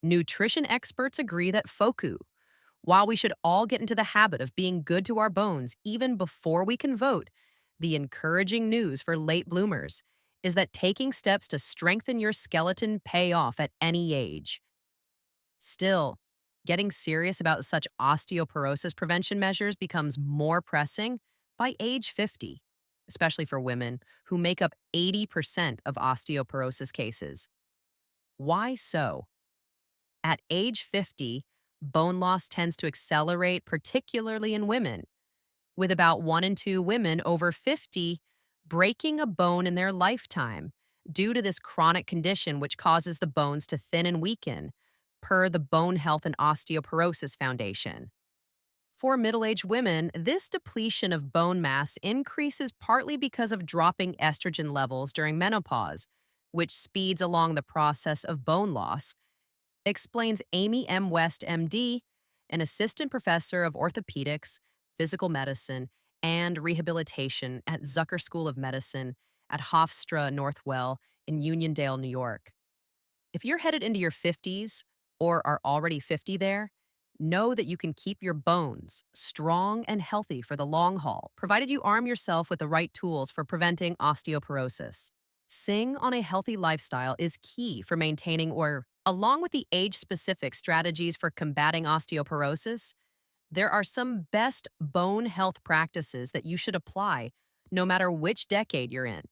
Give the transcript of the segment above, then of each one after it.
Nutrition experts agree that while we should all get into the habit of being good to our bones even before we can vote, the encouraging news for late bloomers is that taking steps to strengthen your skeleton pay off at any age. Still, getting serious about such osteoporosis prevention measures becomes more pressing by age 50, especially for women who make up 80% of osteoporosis cases. Why so? At age 50, bone loss tends to accelerate, particularly in women, with about 1 in 2 women over 50 breaking a bone in their lifetime due to this chronic condition which causes the bones to thin and weaken, per the Bone Health and Osteoporosis Foundation. For middle aged women, this depletion of bone mass increases partly because of dropping estrogen levels during menopause, which speeds along the process of bone loss, explains Amy M. West, MD, an assistant professor of orthopedics, physical medicine, and rehabilitation at Zucker School of Medicine at Hofstra Northwell in Uniondale, New York. If you're headed into your 50s or are already 50 there, know that you can keep your bones strong and healthy for the long haul, provided you arm yourself with the right tools for preventing osteoporosis. Sing on a healthy lifestyle is key for maintaining or, along with the age-specific strategies for combating osteoporosis, there are some best bone health practices that you should apply no matter which decade you're in.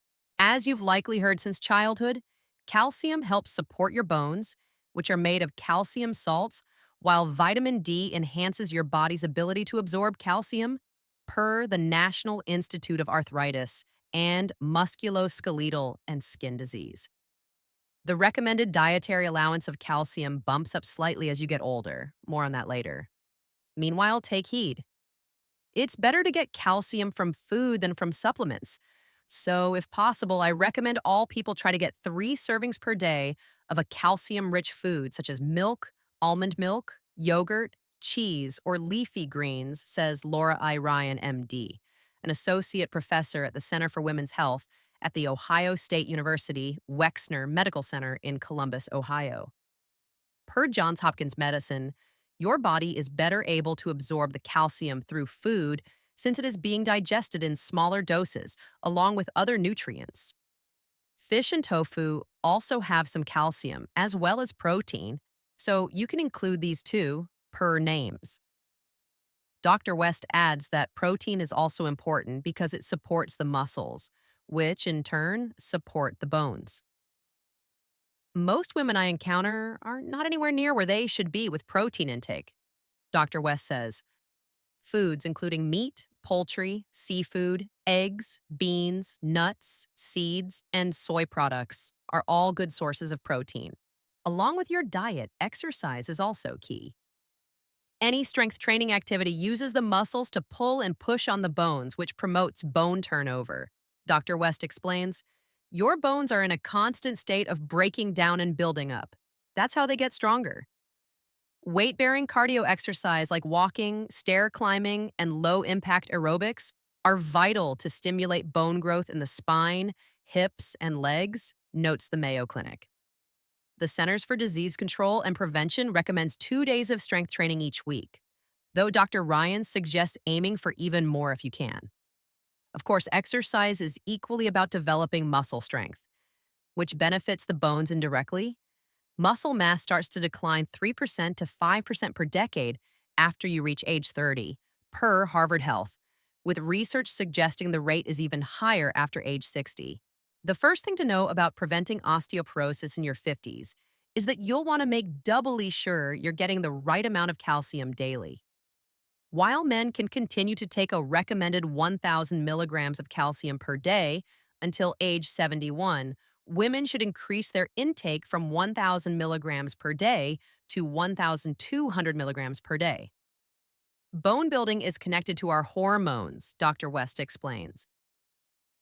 As you've likely heard since childhood, calcium helps support your bones, which are made of calcium salts, while vitamin D enhances your body's ability to absorb calcium, per the National Institute of Arthritis and Musculoskeletal and Skin Disease. The recommended dietary allowance of calcium bumps up slightly as you get older. More on that later. Meanwhile, take heed. It's better to get calcium from food than from supplements. So, if possible, I recommend all people try to get 3 servings per day of a calcium rich food such as milk, almond milk, yogurt, cheese, or leafy greens, says Laura I. Ryan, MD, an associate professor at the Center for Women's Health at the Ohio State University Wexner Medical Center in Columbus, Ohio. Per Johns Hopkins Medicine, your body is better able to absorb the calcium through food since it is being digested in smaller doses, along with other nutrients. Fish and tofu also have some calcium, as well as protein, so you can include these too, per names. Dr. West adds that protein is also important because it supports the muscles, which in turn support the bones. Most women I encounter are not anywhere near where they should be with protein intake. Dr. West says foods including meat, poultry, seafood, eggs, beans, nuts, seeds, and soy products are all good sources of protein. Along with your diet, exercise is also key. Any strength training activity uses the muscles to pull and push on the bones, which promotes bone turnover. Dr. West explains, your bones are in a constant state of breaking down and building up. That's how they get stronger. Weight-bearing cardio exercise like walking, stair climbing, and low-impact aerobics are vital to stimulate bone growth in the spine, hips, and legs, notes the Mayo Clinic. The Centers for Disease Control and Prevention recommends 2 days of strength training each week, though Dr. Ryan suggests aiming for even more if you can. Of course, exercise is equally about developing muscle strength, which benefits the bones indirectly. Muscle mass starts to decline 3% to 5% per decade after you reach age 30, per Harvard Health, with research suggesting the rate is even higher after age 60. The first thing to know about preventing osteoporosis in your 50s is that you'll want to make doubly sure you're getting the right amount of calcium daily. While men can continue to take a recommended 1,000 milligrams of calcium per day until age 71, women should increase their intake from 1,000 milligrams per day to 1,200 milligrams per day. Bone building is connected to our hormones, Dr. West explains.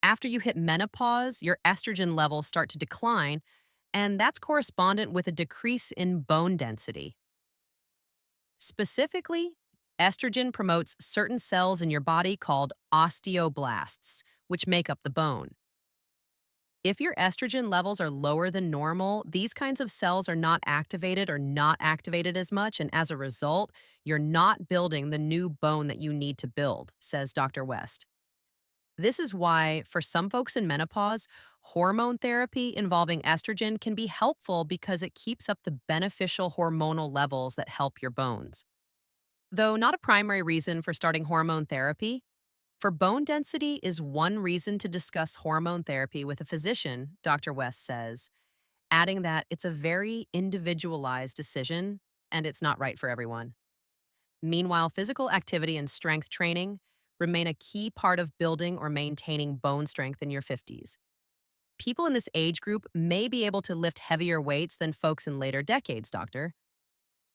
After you hit menopause, your estrogen levels start to decline, and that's correspondent with a decrease in bone density. Specifically, estrogen promotes certain cells in your body called osteoblasts, which make up the bone. If your estrogen levels are lower than normal, these kinds of cells are not activated or not activated as much, and as a result, you're not building the new bone that you need to build, says Dr. West. This is why, for some folks in menopause, hormone therapy involving estrogen can be helpful because it keeps up the beneficial hormonal levels that help your bones. Though not a primary reason for starting hormone therapy, for bone density is one reason to discuss hormone therapy with a physician, Dr. West says, adding that it's a very individualized decision and it's not right for everyone. Meanwhile, physical activity and strength training remain a key part of building or maintaining bone strength in your 50s. People in this age group may be able to lift heavier weights than folks in later decades, doctor.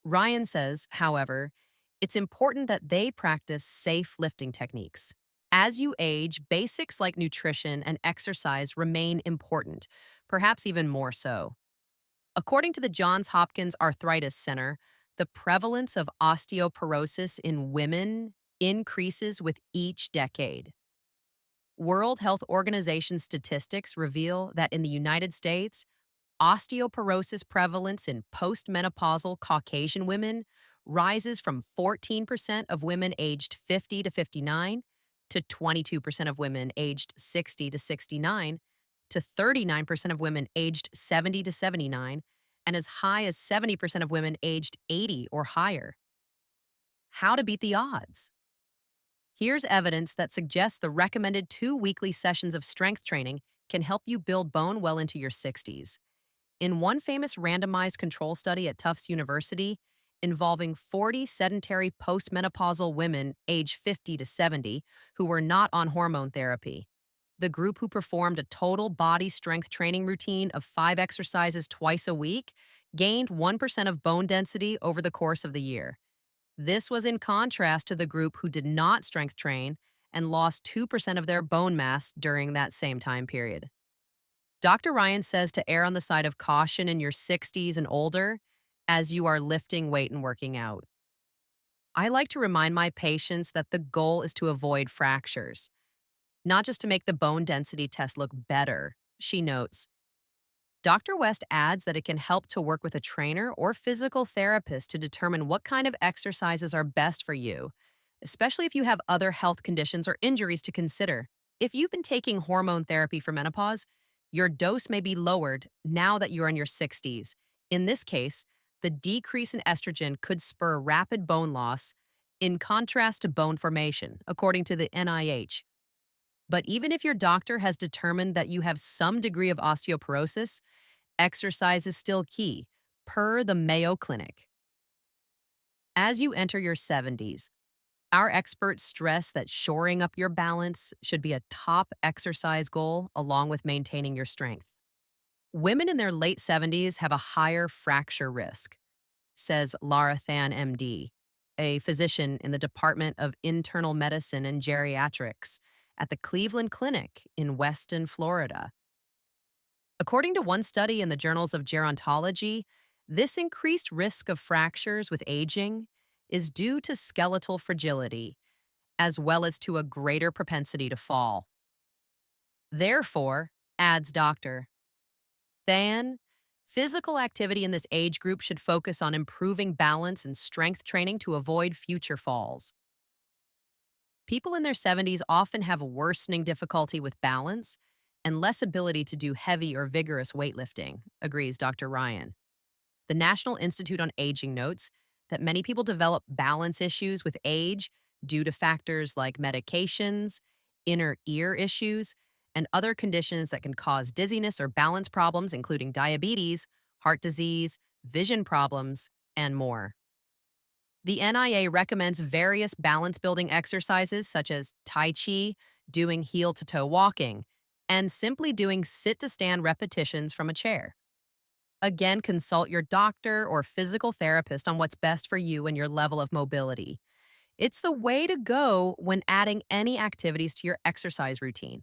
Ryan says, however, it's important that they practice safe lifting techniques. As you age, basics like nutrition and exercise remain important, perhaps even more so. According to the Johns Hopkins Arthritis Center, the prevalence of osteoporosis in women increases with each decade. World Health Organization statistics reveal that in the United States, osteoporosis prevalence in postmenopausal Caucasian women rises from 14% of women aged 50 to 59 to 22% of women aged 60 to 69 to 39% of women aged 70 to 79 and as high as 70% of women aged 80 or higher. How to beat the odds? Here's evidence that suggests the recommended 2 weekly sessions of strength training can help you build bone well into your 60s. In one famous randomized control study at Tufts University involving 40 sedentary postmenopausal women aged 50 to 70 who were not on hormone therapy, the group who performed a total body strength training routine of 5 exercises twice a week gained 1% of bone density over the course of the year. This was in contrast to the group who did not strength train and lost 2% of their bone mass during that same time period. Dr. Ryan says to err on the side of caution in your 60s and older as you are lifting weight and working out. I like to remind my patients that the goal is to avoid fractures, not just to make the bone density test look better, she notes. Dr. West adds that it can help to work with a trainer or physical therapist to determine what kind of exercises are best for you, especially if you have other health conditions or injuries to consider. If you've been taking hormone therapy for menopause, your dose may be lowered now that you're in your 60s. In this case, the decrease in estrogen could spur rapid bone loss, in contrast to bone formation, according to the NIH. But even if your doctor has determined that you have some degree of osteoporosis, exercise is still key, per the Mayo Clinic. As you enter your 70s, our experts stress that shoring up your balance should be a top exercise goal along with maintaining your strength. Women in their late 70s have a higher fracture risk, says Lara Than, MD, a physician in the Department of Internal Medicine and Geriatrics at the Cleveland Clinic in Weston, Florida. According to one study in the Journals of Gerontology, this increased risk of fractures with aging is due to skeletal fragility, as well as to a greater propensity to fall. Therefore, adds Dr. Than, physical activity in this age group should focus on improving balance and strength training to avoid future falls. People in their 70s often have worsening difficulty with balance and less ability to do heavy or vigorous weightlifting, agrees Dr. Ryan. The National Institute on Aging notes that many people develop balance issues with age due to factors like medications, inner ear issues, and other conditions that can cause dizziness or balance problems, including diabetes, heart disease, vision problems, and more. The NIA recommends various balance building exercises such as Tai Chi, doing heel to toe walking, and simply doing sit to stand repetitions from a chair. Again, consult your doctor or physical therapist on what's best for you and your level of mobility. It's the way to go when adding any activities to your exercise routine.